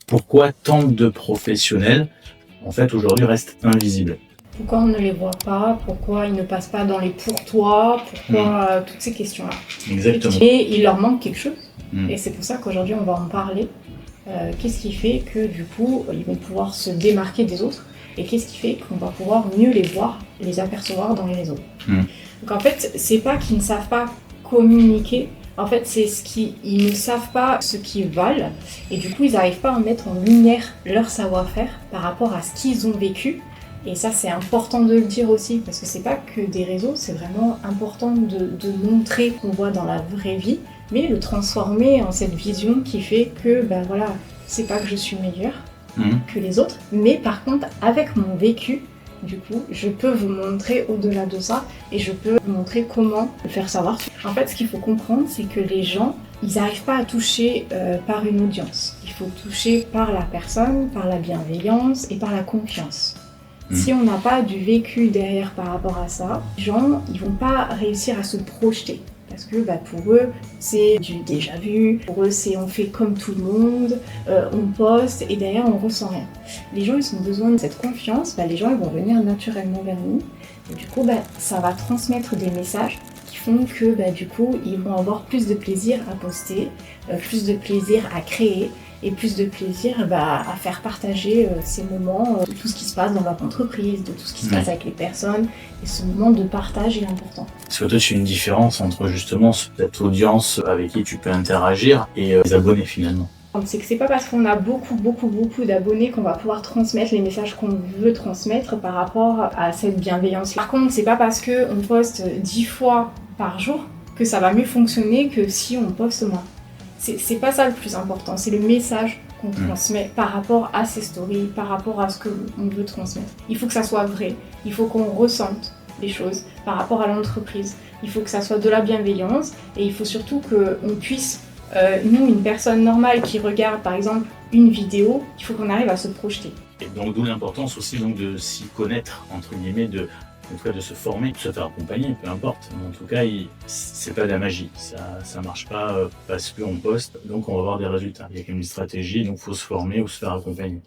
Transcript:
Pourquoi tant de professionnels, en fait, aujourd'hui restent invisibles? Pourquoi on ne les voit pas? Pourquoi ils ne passent pas dans les pour toi? Pourquoi toutes ces questions-là? Exactement. Et il leur manque quelque chose. Mmh. Et c'est pour ça qu'aujourd'hui on va en parler. Qu'est-ce qui fait que du coup ils vont pouvoir se démarquer des autres? Et qu'est-ce qui fait qu'on va pouvoir mieux les voir, les apercevoir dans les réseaux? Donc en fait, c'est pas qu'ils ne savent pas communiquer. En fait, c'est ils ne savent pas ce qu'ils valent. Et du coup, ils n'arrivent pas à mettre en lumière leur savoir-faire par rapport à ce qu'ils ont vécu. Et ça, c'est important de le dire aussi, parce que c'est pas que des réseaux, c'est vraiment important de montrer qu'on voit dans la vraie vie, mais le transformer en cette vision qui fait que, ben voilà, c'est pas que je suis meilleure que les autres, mais par contre, avec mon vécu, du coup, je peux vous montrer au-delà de ça, et je peux vous montrer comment le faire savoir. En fait, ce qu'il faut comprendre, c'est que les gens, ils n'arrivent pas à toucher par une audience. Il faut toucher par la personne, par la bienveillance et par la confiance. Si on n'a pas du vécu derrière par rapport à ça, les gens, ils vont pas réussir à se projeter. Parce que pour eux, c'est du déjà vu, pour eux, c'est on fait comme tout le monde, on poste et derrière, on ressent rien. Les gens, ils ont besoin de cette confiance, les gens, ils vont venir naturellement vers nous. Et du coup, ça va transmettre des messages qui font que du coup, ils vont avoir plus de plaisir à poster, plus de plaisir à créer, et plus de plaisir à faire partager ces moments, de tout ce qui se passe dans votre entreprise, de tout ce qui se passe avec les personnes. Et ce moment de partage est important. Parce que toi, tu fais une différence entre justement cette audience avec qui tu peux interagir et les abonnés finalement. C'est que c'est pas parce qu'on a beaucoup d'abonnés qu'on va pouvoir transmettre les messages qu'on veut transmettre par rapport à cette bienveillance. Par contre, c'est pas parce qu'on poste 10 fois par jour que ça va mieux fonctionner que si on poste moins. C'est pas ça le plus important, c'est le message qu'on transmet par rapport à ces stories, par rapport à ce qu'on veut transmettre. Il faut que ça soit vrai, il faut qu'on ressente les choses par rapport à l'entreprise, il faut que ça soit de la bienveillance et il faut surtout qu'on puisse, nous, une personne normale qui regarde par exemple une vidéo, il faut qu'on arrive à se projeter. Et donc d'où l'importance aussi donc, de s'y connaître, entre guillemets, en tout cas de se former, de se faire accompagner, peu importe. En tout cas, c'est pas de la magie. Ça marche pas parce qu'on poste, donc on va avoir des résultats. Il y a quand même une stratégie, donc il faut se former ou se faire accompagner.